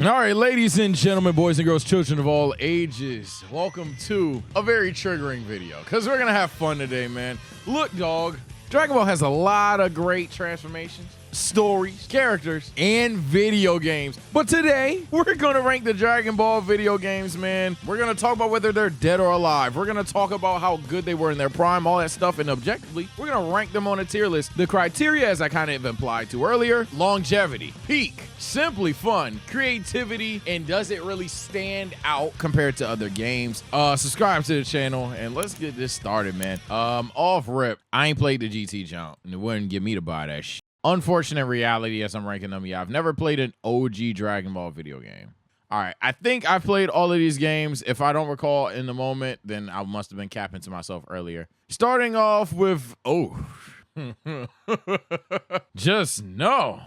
All right, ladies and gentlemen, boys and girls, children of all ages, welcome to a very triggering video because we're going to have fun today, man. Look, dog, Dragon Ball has a lot of great transformations, stories, characters, and video games. But today, we're going to rank the Dragon Ball video games, man. We're going to talk about whether they're dead or alive. We're going to talk about how good they were in their prime, all that stuff, and objectively, we're going to rank them on a tier list. The criteria, as I kind of implied to earlier, longevity, peak, simply fun, creativity, and does it really stand out compared to other games? Subscribe to the channel, and let's get this started, man. Off rip, I ain't played the GT jump, and it wouldn't get me to buy that shit. Unfortunate reality as I'm ranking them. Yeah, I've never played an OG Dragon Ball video game. All right, I think I've played all of these games. If I don't recall in the moment, then I must have been capping to myself earlier. Starting off with, just no.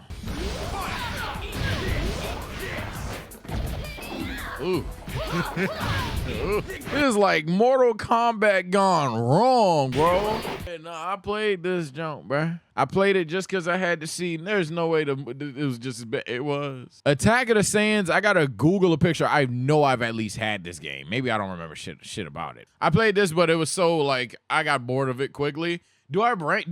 Ooh. This is like Mortal Kombat gone wrong, bro. And I played this jump, bro. I played it just because I had to see. There's no way to. It was just as bad. It was. Attack of the Saiyans. I gotta Google a picture. I know I've at least had this game. Maybe I don't remember shit about it. I played this, but it was so like I got bored of it quickly. Do I rank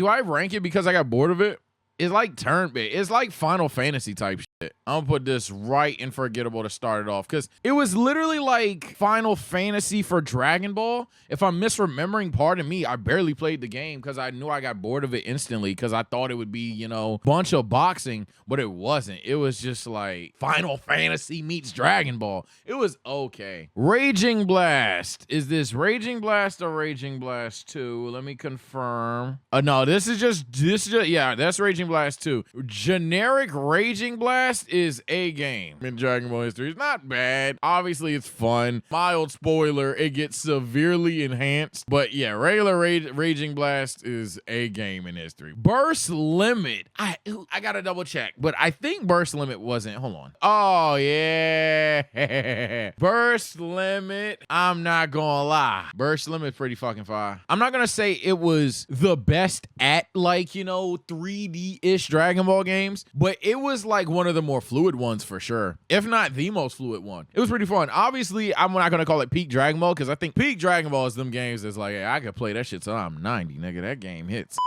it because I got bored of it? It's like turn-based. It's like Final Fantasy type shit. I'm gonna put this right in forgettable to start it off because it was literally like Final Fantasy for Dragon Ball. If I'm misremembering, pardon me, I barely played the game because I knew I got bored of it instantly because I thought it would be, you know, bunch of boxing, but it wasn't. It was just like Final Fantasy meets Dragon Ball. It was okay. Raging Blast. Is this Raging Blast or Raging Blast 2? Let me confirm. No, this is just, yeah, that's Raging Blast 2. Generic Raging Blast is a game in Dragon Ball history. It's not bad. Obviously, it's fun. Mild spoiler, it gets severely enhanced. But yeah, regular Raging Blast is a game in history. Burst Limit. I gotta double check, but I think Burst Limit wasn't. Hold on. Oh, yeah. Burst Limit. I'm not gonna lie. Burst Limit pretty fucking fire. I'm not gonna say it was the best at, like, you know, 3D-ish Dragon Ball games, but it was like one of the more fluid ones for sure, if not the most fluid one. It was pretty fun. Obviously, I'm not gonna call it peak Dragon Ball because I think peak Dragon Ball is them games that's like, hey, I could play that shit till I'm 90, nigga. That game hits.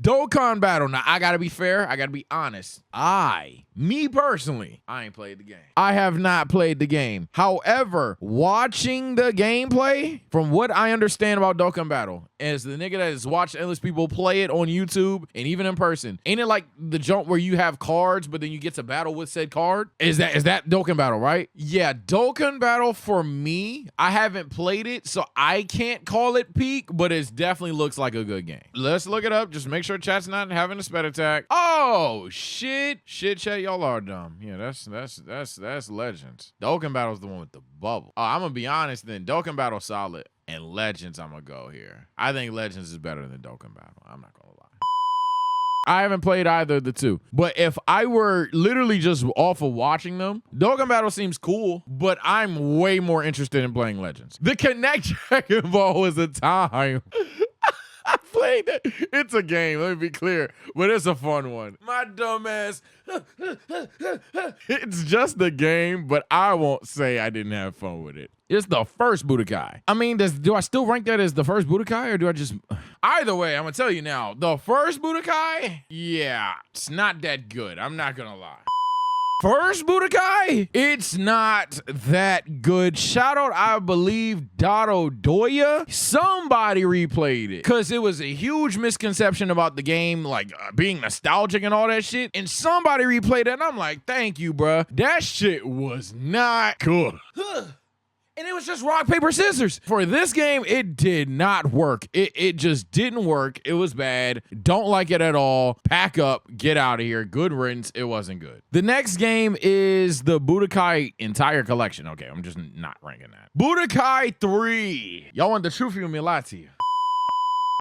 Dokkan Battle. Now, I gotta be fair. I gotta be honest. Me personally, I ain't played the game. I have not played the game. However, watching the gameplay, from what I understand about Dokkan Battle, as the nigga that has watched endless people play it on YouTube and even in person, ain't it like the jump where you have cards, but then you get to battle with said card? Is that Dokkan Battle, right? Yeah, Dokkan Battle for me, I haven't played it, so I can't call it peak, but it definitely looks like a good game. Let's look it up. Just make sure chat's not having a sped attack. Oh shit, chat, y'all are dumb. Yeah, that's Legends. Dokkan Battle's the one with the bubble. Oh, I'm gonna be honest then. Dokkan Battle solid, and Legends I'm gonna go here. I think Legends is better than Dokkan Battle. I'm not gonna lie. I haven't played either of the two, but if I were literally just off of watching them, Dokkan Battle seems cool, but I'm way more interested in playing Legends. The Connect Dragon Ball was a time. I played it. It's a game, let me be clear, but it's a fun one. My dumb ass. It's just a game, but I won't say I didn't have fun with it. It's the first Budokai. I mean, do I still rank that as the first Budokai, or do I just... Either way, I'm gonna tell you now, the first Budokai, yeah, it's not that good. I'm not gonna lie. First Budokai, it's not that good. Shout out, I believe, Dado Doya. Somebody replayed it because it was a huge misconception about the game, like being nostalgic and all that shit. And somebody replayed it, and I'm like, thank you, bruh. That shit was not good. And it was just rock, paper, scissors. For this game, it did not work. It just didn't work. It was bad. Don't like it at all. Pack up. Get out of here. Good riddance. It wasn't good. The next game is the Budokai entire collection. Okay, I'm just not ranking that. Budokai 3. Y'all want the truth? You me lie to you.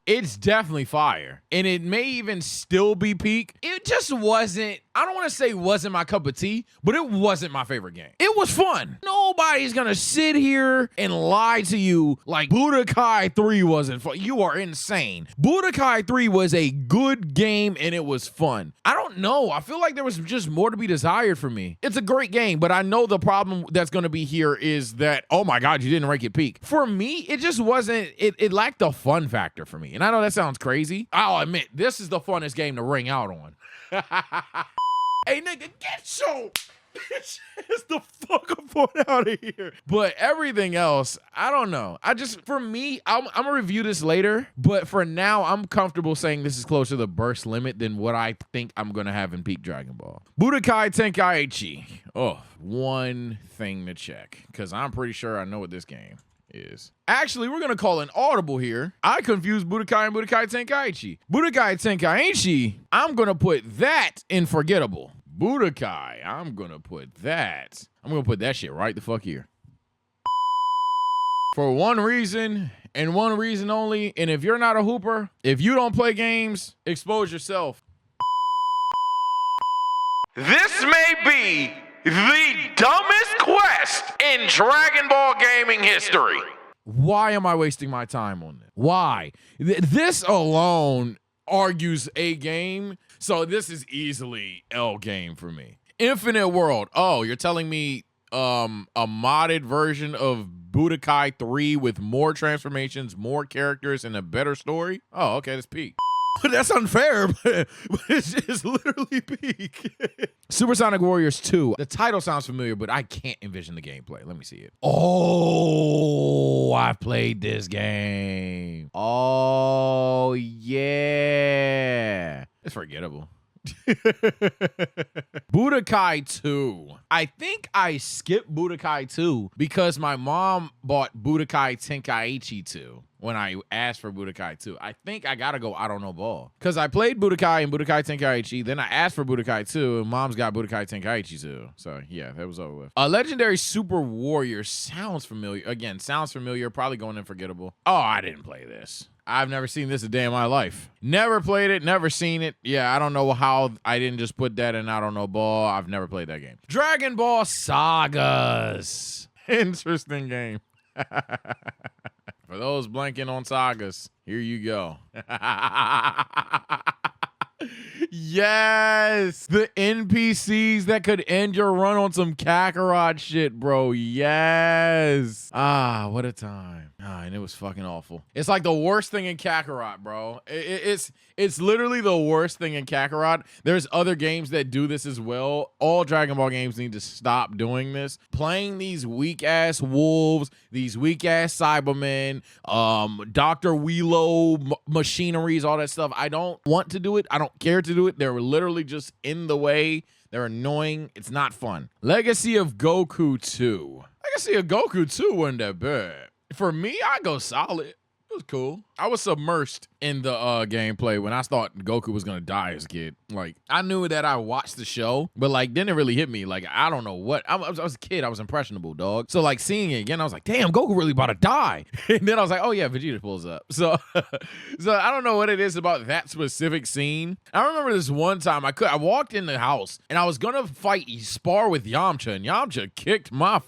It's definitely fire. And it may even still be peak. It just wasn't, I don't want to say wasn't my cup of tea, but it wasn't my favorite game. It it was fun. Nobody's gonna sit here and lie to you like Budokai 3 wasn't fun. You are insane. Budokai 3 was a good game and it was fun. I don't know. I feel like there was just more to be desired for me. It's a great game, but I know the problem that's gonna be here is that, oh my God, you didn't rank it peak. For me, it just wasn't, it lacked the fun factor for me. And I know that sounds crazy. I'll admit, this is the funnest game to ring out on. Hey nigga, get your bitch the fuck up out of here. But everything else, I don't know. For me, I'm gonna review this later, but for now, I'm comfortable saying this is closer to the burst limit than what I think I'm gonna have in peak Dragon Ball. Budokai Tenkaichi. Oh, one thing to check, because I'm pretty sure I know what this game is. Actually, we're gonna call an audible here. I confused Budokai and Budokai Tenkaichi. Budokai Tenkaichi, I'm gonna put that in forgettable. Budokai, I'm gonna put that shit right the fuck here. For one reason and one reason only, and if you're not a hooper, if you don't play games, expose yourself. This may be the dumbest quest in Dragon Ball gaming history. Why am I wasting my time on this? Why? This alone argues A game, so this is easily L game for me. Infinite World. Oh, you're telling me a modded version of Budokai 3 with more transformations, more characters, and a better story? Oh, okay, that's peak. That's unfair, but it's literally peak. Supersonic Warriors 2. The title sounds familiar, but I can't envision the gameplay. Let me see it. Oh, I've played this game. Oh, yeah. It's forgettable. Budokai 2. I think I skipped Budokai 2 because my mom bought Budokai Tenkaichi 2 when I asked for Budokai 2. I think I gotta go I don't know ball. Because I played Budokai and Budokai Tenkaichi, then I asked for Budokai 2, and mom's got Budokai Tenkaichi 2. So yeah, that was over with. Legendary Super Warrior sounds familiar. Again, sounds familiar, probably going in forgettable. Oh, I didn't play this. I've never seen this a day in my life. Never played it, never seen it. Yeah, I don't know how I didn't just put that in I don't know ball. I've never played that game. Dragon Ball Sagas. Interesting game. For those blanking on Sagas, here you go. Yes, the NPCs that could end your run on some Kakarot shit, bro. Yes. Ah, what a time. Ah, and it was fucking awful. It's like the worst thing in Kakarot, bro. It's literally the worst thing in Kakarot. There's other games that do this as well. All Dragon Ball games need to stop doing this. Playing these weak-ass wolves, these weak-ass Cybermen, Dr. Wheelo machineries, all that stuff. I don't want to do it. I don't care to do it. They're literally just in the way. They're annoying. It's not fun. Legacy of Goku 2. Legacy of Goku 2 wasn't that bad. For me, I go solid. It was cool. I was submersed in the gameplay when I thought Goku was gonna die as a kid. Like, I knew that I watched the show, but like, didn't really hit me. Like, I don't know what. I was a kid. I was impressionable, dog. So like, seeing it again, I was like, damn, Goku really about to die. And then I was like, oh yeah, Vegeta pulls up. So, so I don't know what it is about that specific scene. I remember this one time I walked in the house and I was gonna spar with Yamcha, and Yamcha kicked my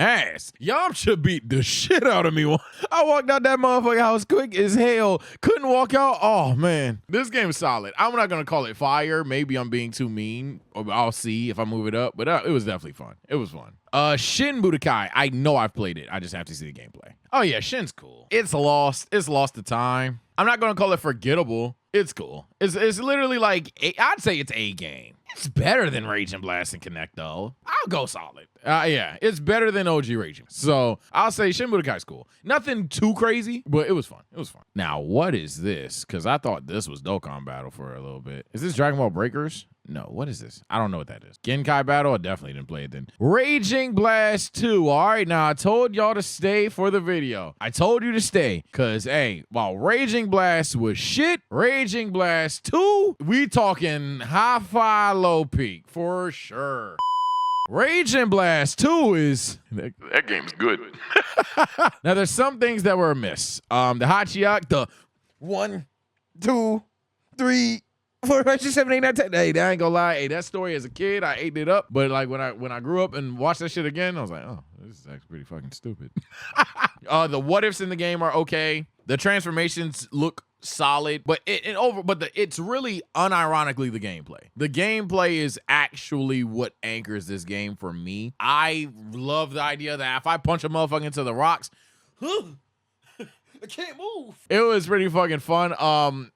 ass. Yamcha beat the shit out of me. I walked out that motherfucking house quick as hell. Couldn't walk out. Oh, man. This game is solid. I'm not going to call it fire. Maybe I'm being too mean. I'll see if I move it up. But it was definitely fun. It was fun. Shin Budokai. I know I've played it. I just have to see the gameplay. Oh, yeah. Shin's cool. It's lost. It's lost to time. I'm not going to call it forgettable. It's cool. It's literally like, I'd say it's a game. It's better than Raging Blast and Connect, though. I'll go solid. Yeah, it's better than OG Raging. So I'll say Shin Budokai's cool. Nothing too crazy, but it was fun. It was fun. Now, what is this? Because I thought this was Dokkan Battle for a little bit. Is this Dragon Ball Breakers? No, what is this? I don't know what that is. Genkai Battle? I definitely didn't play it then. Raging Blast 2. All right, now I told y'all to stay for the video. I told you to stay because, hey, while Raging Blast was shit, Raging Blast 2, we talking high-fi low peak for sure. Raging Blast 2 is... That game's good. Now, there's some things that were amiss. The Hachiyak, the 1, 2, 3... For Resident 7 ain't that hey, I ain't gonna lie. Hey, that story as a kid, I ate it up. But like when I grew up and watched that shit again, I was like, oh, this is actually pretty fucking stupid. The what ifs in the game are okay. The transformations look solid, but it's really unironically the gameplay. The gameplay is actually what anchors this game for me. I love the idea that if I punch a motherfucker into the rocks, I can't move. It was pretty fucking fun.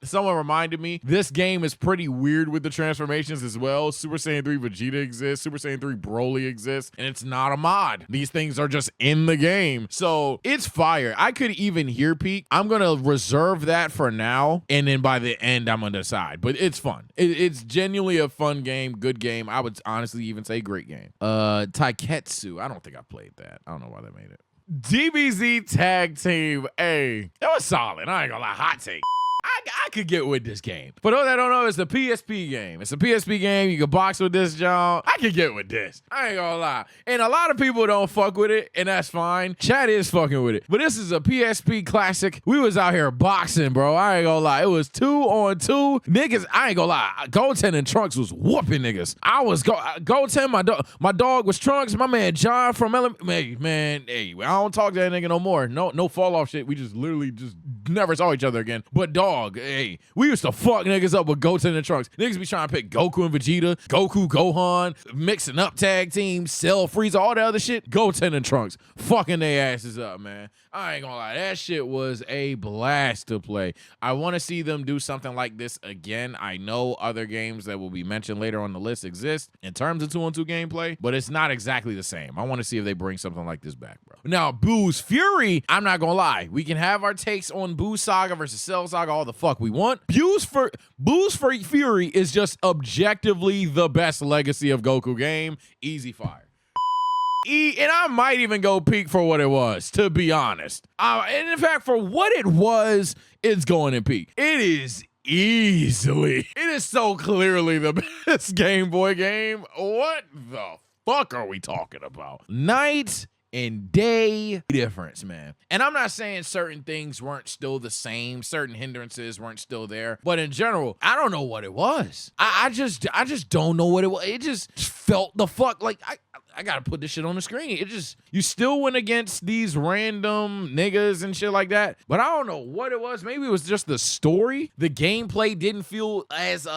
Someone reminded me, this game is pretty weird with the transformations as well. Super Saiyan 3 Vegeta exists, Super Saiyan 3 Broly exists, and it's not a mod. These things are just in the game. So it's fire. I could even hear peak. I'm gonna reserve that for now, and then by the end, I'm gonna decide. But it's fun. It's genuinely a fun game, good game. I would honestly even say great game. Taiketsu. I don't think I played that. I don't know why they made it. DBZ Tag Team. Hey, that was solid. I ain't gonna lie, hot take. I could get with this game. For those that don't know, it's a PSP game. It's a PSP game. You can box with this, John. I could get with this. I ain't gonna lie. And a lot of people don't fuck with it, and that's fine. Chat is fucking with it. But this is a PSP classic. We was out here boxing, bro. I ain't gonna lie. It was 2-on-2. Niggas, I ain't gonna lie. Goten and Trunks was whooping niggas. I was Goten, my dog was Trunks. My man John from man, hey, I don't talk to that nigga no more. No fall off shit. We just literally just never saw each other again. But dog, hey, we used to fuck niggas up with Goten and Trunks. Niggas be trying to pick Goku and Vegeta, Goku, Gohan, mixing up tag teams, Cell, Frieza, all that other shit. Goten and Trunks fucking their asses up, man. I ain't gonna lie, that shit was a blast to play. I want to see them do something like this again. I know other games that will be mentioned later on the list exist in terms of 2-on-2 gameplay, but it's not exactly the same. I want to see if they bring something like this back, bro. Now, Boo's Fury, I'm not gonna lie. We can have our takes on Boo Saga versus Cell Saga all the fuck we want. Boo's Fury is just objectively the best Legacy of Goku game. Easy fire. And I might even go peak for what it was, to be honest. And in fact, for what it was, it's going in peak. It is it is so clearly the best Game Boy game. What the fuck are we talking about? Night and day difference, man. And I'm not saying certain things weren't still the same, certain hindrances weren't still there, but in general, I don't know what it was. I just don't know what it was. It just felt the fuck like I gotta put this shit on the screen. It just, you still went against these random niggas and shit like that, but I don't know what it was. Maybe it was just the story. The gameplay didn't feel as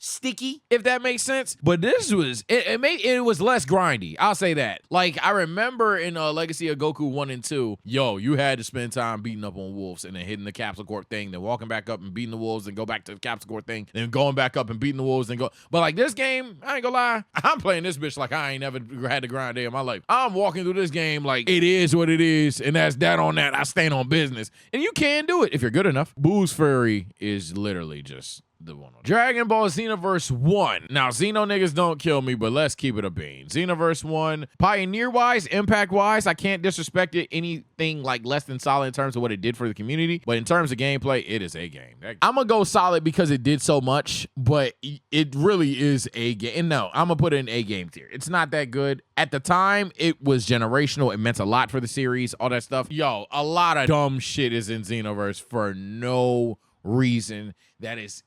sticky, if that makes sense. But this was, it was less grindy. I'll say that. Like, I remember in Legacy of Goku 1 and 2, yo, you had to spend time beating up on wolves and then hitting the Capsule Corp thing, then walking back up and beating the wolves, and go back to the Capsule Corp thing, then going back up and beating the wolves, and go. But like this game, I ain't gonna lie, I'm playing this bitch like I ain't never had to grind a day in my life. I'm walking through this game like it is what it is, and that's that on that. I stand on business, and you can do it if you're good enough. Boo's Fury is literally just the one. Dragon Ball Xenoverse 1. Now, Xeno niggas don't kill me, but let's keep it a bean. Xenoverse 1, Pioneer-wise, impact-wise, I can't disrespect it anything like less than solid in terms of what it did for the community, but in terms of gameplay, it is a game. I'm gonna go solid because it did so much, but it really is a game. And no, I'm gonna put it in a game tier. It's not that good. At the time, it was generational. It meant a lot for the series, all that stuff. Yo, a lot of dumb shit is in Xenoverse for no reason that is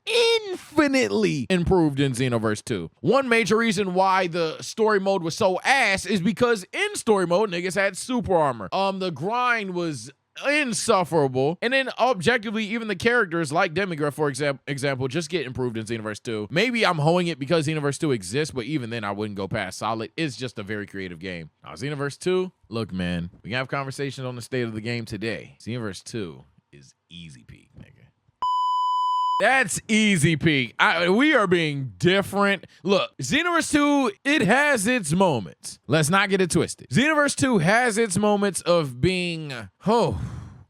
infinitely improved in Xenoverse 2. One major reason why the story mode was so ass is because in story mode, niggas had super armor. The grind was insufferable, and then objectively, even the characters like Demigod, for example, just get improved in Xenoverse 2. Maybe I'm hoeing it because Xenoverse 2 exists, but even then, I wouldn't go past solid. It's just a very creative game. Now, Xenoverse 2, look, man, we can have conversations on the state of the game today. Xenoverse 2 is easy peak, nigga. That's easy peak. We are being different. Look, Xenoverse 2, it has its moments. Let's not get it twisted. Xenoverse 2 has its moments of being,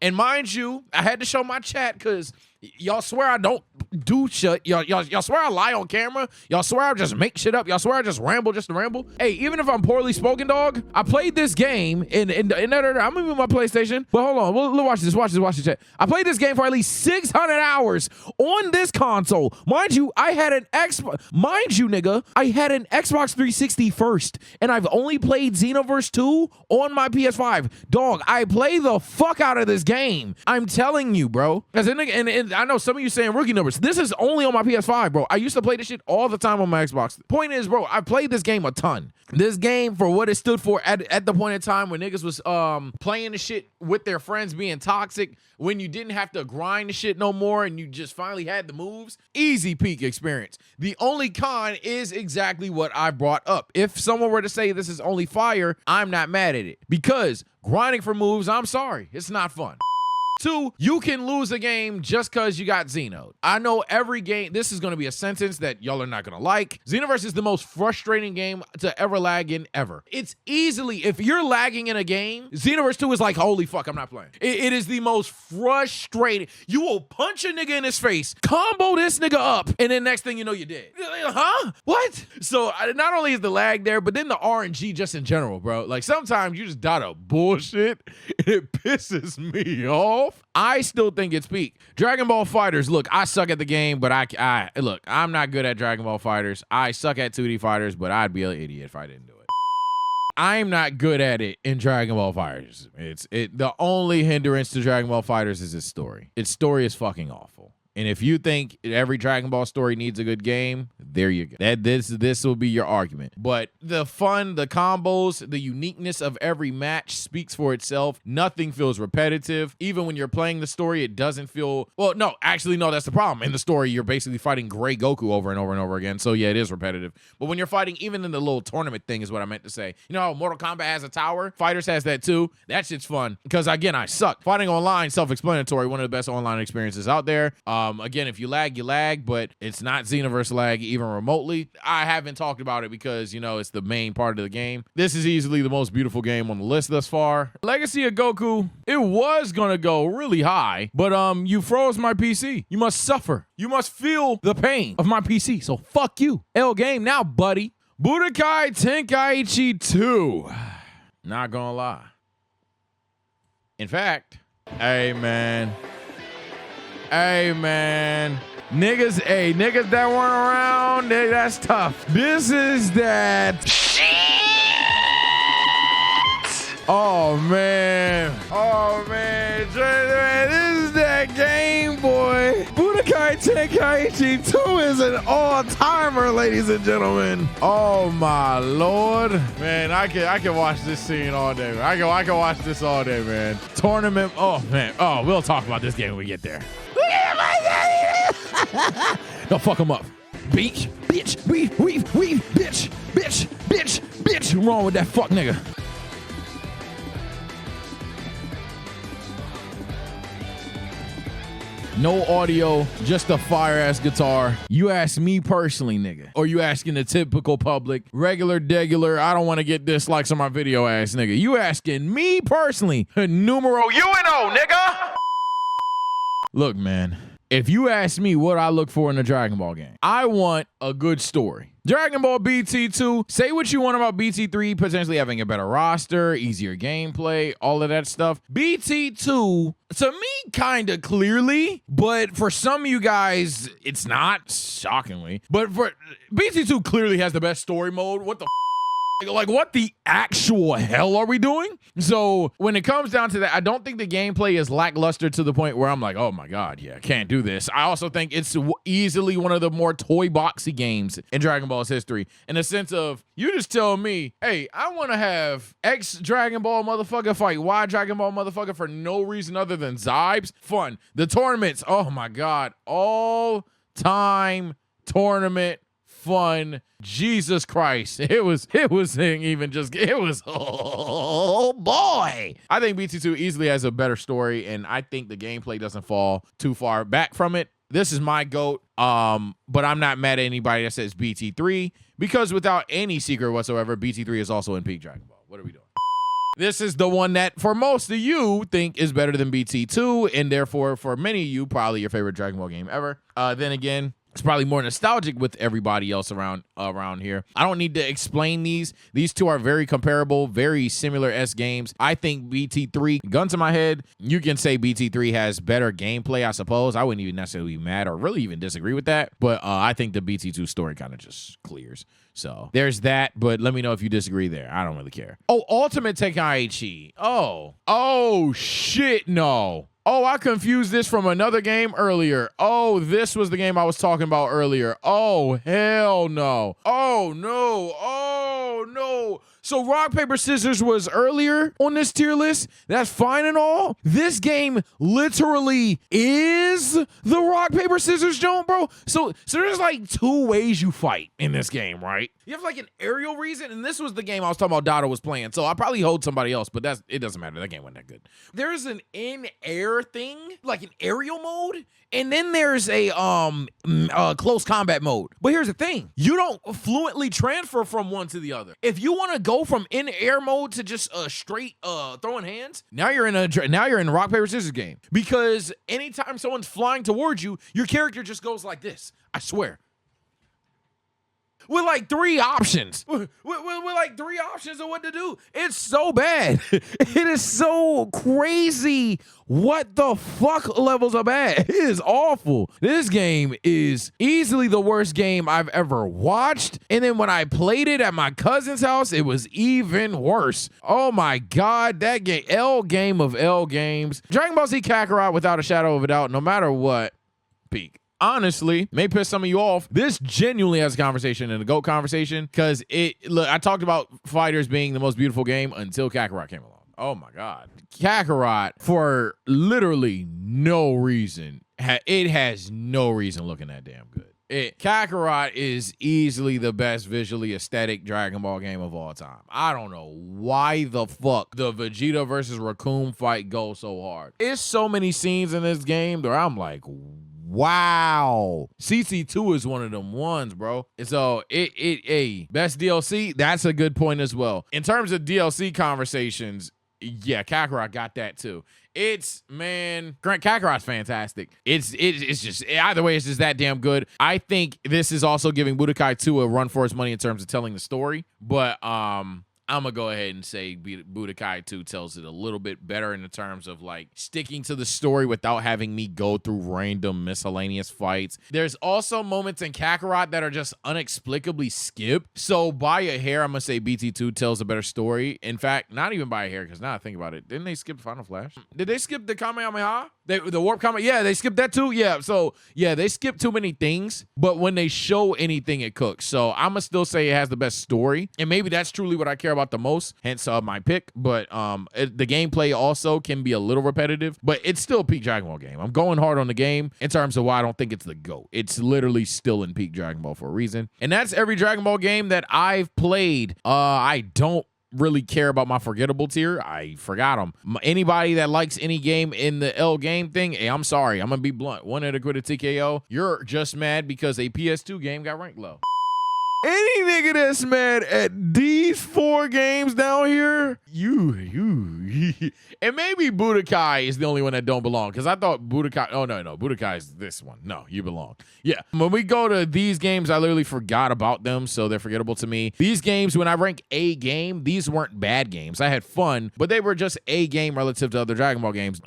and mind you, I had to show my chat because y'all swear I don't do shit. Y'all swear I lie on camera. Y'all swear I just make shit up. Y'all swear I just ramble just to ramble. Hey, even if I'm poorly spoken, dog, I played this game in I'm gonna move my PlayStation. But hold on, we'll watch this. Watch this chat. I played this game for at least 600 hours on this console. Mind you, I had an Xbox. Mind you, nigga, I had an Xbox 360 first, and I've only played Xenoverse 2 on my PS5. Dog, I play the fuck out of this game. I'm telling you, bro. As a nigga, and I know some of you saying rookie numbers. This is only on my PS5, bro. I used to play this shit all the time on my Xbox. Point is, bro, I played this game a ton. This game, for what it stood for at the point in time when niggas was playing the shit with their friends, being toxic, when you didn't have to grind the shit no more and you just finally had the moves, easy peak experience. The only con is exactly what I brought up. If someone were to say this is only fire, I'm not mad at it, because grinding for moves, I'm sorry, it's not fun. 2, you can lose a game just because you got Xeno'd. I know every game, this is going to be a sentence that y'all are not going to like. Xenoverse is the most frustrating game to ever lag in ever. It's easily, if you're lagging in a game, Xenoverse 2 is like, holy fuck, I'm not playing. It is the most frustrating. You will punch a nigga in his face, combo this nigga up, and then next thing you know, you're dead. Huh? What? So not only is the lag there, but then the RNG just in general, bro. Like sometimes you just die to bullshit, and it pisses me off. I still think it's peak. Dragon Ball FighterZ, look, I suck at the game, but look, I'm not good at Dragon Ball FighterZ. I suck at 2D fighters, but I'd be an idiot if I didn't do it. I'm not good at it in Dragon Ball FighterZ. The only hindrance to Dragon Ball FighterZ is its story. Its story is fucking awful. And if you think every Dragon Ball story needs a good game, there you go. This will be your argument. But the fun, the combos, the uniqueness of every match speaks for itself. Nothing feels repetitive. Even when you're playing the story, it doesn't feel... Well, no, actually, no, that's the problem. In the story, you're basically fighting Gray Goku over and over and over again. So, yeah, it is repetitive. But when you're fighting, even in the little tournament thing is what I meant to say. You know how Mortal Kombat has a tower? FighterZ has that too. That shit's fun. Because, again, I suck. Fighting online, self-explanatory, one of the best online experiences out there. Again, if you lag, but it's not Xenoverse lag even remotely. I haven't talked about it because, you know, it's the main part of the game. This is easily the most beautiful game on the list thus far. Legacy of Goku, it was gonna go really high, but you froze my PC. You must suffer. You must feel the pain of my PC, so fuck you. L game now, buddy. Budokai Tenkaichi 2. Not gonna lie. In fact, hey man, niggas that weren't around, that's tough. This is that shit. Oh man, this is that game, boy. Budokai Tenkaichi 2 is an all-timer, ladies and gentlemen. Oh my lord, man, I can watch this scene all day. Man. I can watch this all day, man. Tournament, oh man, oh, we'll talk about this game when we get there. Don't fuck him up. Bitch, weave, bitch. What's wrong with that fuck nigga? No audio, just a fire-ass guitar. You ask me personally, nigga. Or you asking the typical public, regular, I don't want to get dislikes on my video ass nigga. You asking me personally, numero UNO, nigga. Look, man, if you ask me what I look for in a Dragon Ball game, I want a good story. Dragon Ball BT2, say what you want about BT3 potentially having a better roster, easier gameplay, all of that stuff. BT2, to me, kind of clearly, but for some of you guys, it's not, shockingly. But for BT2 clearly has the best story mode. What the like, what the actual hell are we doing? So when it comes down to that, I don't think the gameplay is lackluster to the point where I'm like, oh my God, yeah, can't do this. I also think it's easily one of the more toy boxy games in Dragon Ball's history, in the sense of, you just tell me, hey, I want to have X Dragon Ball motherfucker fight Y Dragon Ball motherfucker for no reason other than Zybes. Fun. The tournaments, oh my God, all time tournament fun. Jesus Christ. It was oh boy. I think BT2 easily has a better story, and I think the gameplay doesn't fall too far back from it. This is my GOAT. But I'm not mad at anybody that says BT3, because without any secret whatsoever, BT3 is also in peak Dragon Ball. What are we doing? This is the one that, for most of you, think is better than BT2, and therefore, for many of you, probably your favorite Dragon Ball game ever. Then again, it's probably more nostalgic with everybody else around here. I don't need to explain these. These two are very comparable, very similar-esque games. I think BT3, gun to my head, you can say BT3 has better gameplay, I suppose. I wouldn't even necessarily be mad or really even disagree with that. But I think the BT2 story kind of just clears. So there's that, but let me know if you disagree there. I don't really care. Oh, Ultimate Tenkaichi. Oh, shit, no. Oh, I confused this from another game earlier. Oh, this was the game I was talking about earlier. Oh, hell no. Oh, no. Oh, no. So rock, paper, scissors was earlier on this tier list. That's fine and all. This game literally is the rock, paper, scissors joint, bro. So there's like 2 ways you fight in this game, right? You have like an aerial reason, and this was the game I was talking about Dada was playing. So I probably hold somebody else, but it doesn't matter. That game wasn't that good. There's an in-air thing, like an aerial mode, and then there's a close combat mode. But here's the thing. You don't fluently transfer from one to the other. If you want to go from in-air mode to just straight throwing hands, now you're in a rock, paper, scissors game. Because anytime someone's flying towards you, your character just goes like this. I swear. With like 3 options. With like 3 options of what to do. It's so bad. It is so crazy. What the fuck levels are bad? It is awful. This game is easily the worst game I've ever watched. And then when I played it at my cousin's house, it was even worse. Oh my God, that game, game of L games. Dragon Ball Z Kakarot, without a shadow of a doubt, no matter what, peak. Honestly, may piss some of you off. This genuinely has a conversation and a GOAT conversation because look, I talked about fighters being the most beautiful game until Kakarot came along. Oh my God. Kakarot, for literally no reason, it has no reason looking that damn good. Kakarot is easily the best visually aesthetic Dragon Ball game of all time. I don't know why the fuck the Vegeta versus Raccoon fight goes so hard. It's so many scenes in this game where I'm like, wow. CC2 is one of them ones, bro. So best DLC, that's a good point as well. In terms of DLC conversations, yeah, Kakarot got that too. Kakarot's fantastic. It's just, either way, it's just that damn good. I think this is also giving Budokai 2 a run for its money in terms of telling the story, but I'm gonna go ahead and say Budokai 2 tells it a little bit better in the terms of like sticking to the story without having me go through random miscellaneous fights. There's also moments in Kakarot that are just inexplicably skipped. So by a hair, I'm gonna say BT2 tells a better story. In fact, not even by a hair, because now I think about it, didn't they skip Final Flash? Did they skip the Kamehameha? The warp comment? Yeah, they skipped that too. Yeah, so yeah, they skipped too many things, but when they show anything, it cooks. So I'm gonna still say it has the best story, and maybe that's truly what I care about the most, hence my pick. But the gameplay also can be a little repetitive, but it's still a peak Dragon Ball game. I'm going hard on the game in terms of why I don't think it's the GOAT. It's literally still in peak Dragon Ball for a reason, and that's every Dragon Ball game that I've played. I don't really care about my forgettable tier. I forgot them. Anybody that likes any game in the L game thing, hey, I'm sorry. I'm gonna be blunt. Wanted to quit a TKO. You're just mad because a PS2 game got ranked low. Any nigga that's mad at these 4 games down here, and maybe Budokai is the only one that don't belong, because I thought Budokai, no, Budokai is this one. No, you belong. Yeah, when we go to these games, I literally forgot about them, so they're forgettable to me. These games, when I rank a game, these weren't bad games. I had fun, but they were just a game relative to other Dragon Ball games.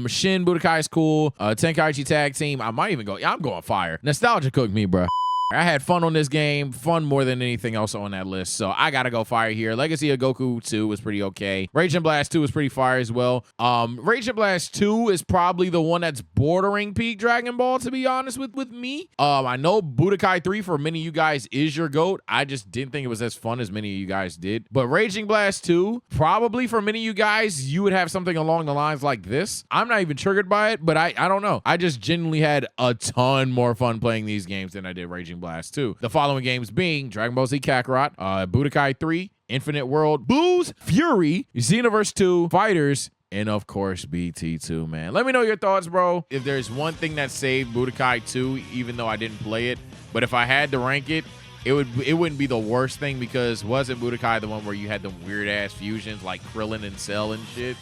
Shin Budokai is cool. Tenkaichi Tag Team, I might even go, yeah, I'm going fire. Nostalgia cooked me, bro. I had fun on this game, fun more than anything else on that list, so I gotta go fire here. Legacy of Goku 2 was pretty okay. Raging Blast 2 was pretty fire as well. Raging Blast 2 is probably the one that's bordering peak Dragon Ball, to be honest with me. I know Budokai 3 for many of you guys is your GOAT. I just didn't think it was as fun as many of you guys did. But Raging Blast 2, probably for many of you guys, you would have something along the lines like this. I'm not even triggered by it, but I don't know. I just genuinely had a ton more fun playing these games than I did Raging Blast 2. The following games being Dragon Ball Z Kakarot, Budokai 3, Infinite World, Boo's Fury, Xenoverse 2, Fighters, and of course BT2, man. Let me know your thoughts, bro. If there's one thing that saved Budokai 2, even though I didn't play it, but if I had to rank it, it wouldn't be the worst thing, because wasn't Budokai the one where you had the weird ass fusions like Krillin and Cell and shit?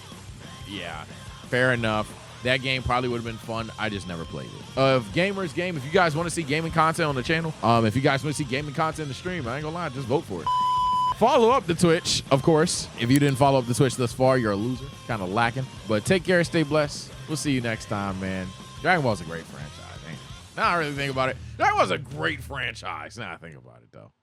Yeah, fair enough. That game probably would have been fun. I just never played it. Gamers Game, if you guys want to see gaming content on the channel, if you guys want to see gaming content in the stream, I ain't gonna lie, just vote for it. Follow up the Twitch, of course. If you didn't follow up the Twitch thus far, you're a loser. Kind of lacking. But take care, stay blessed. We'll see you next time, man. Dragon Ball's a great franchise, ain't it? Now I really think about it. Dragon Ball's a great franchise. Now I think about it, though.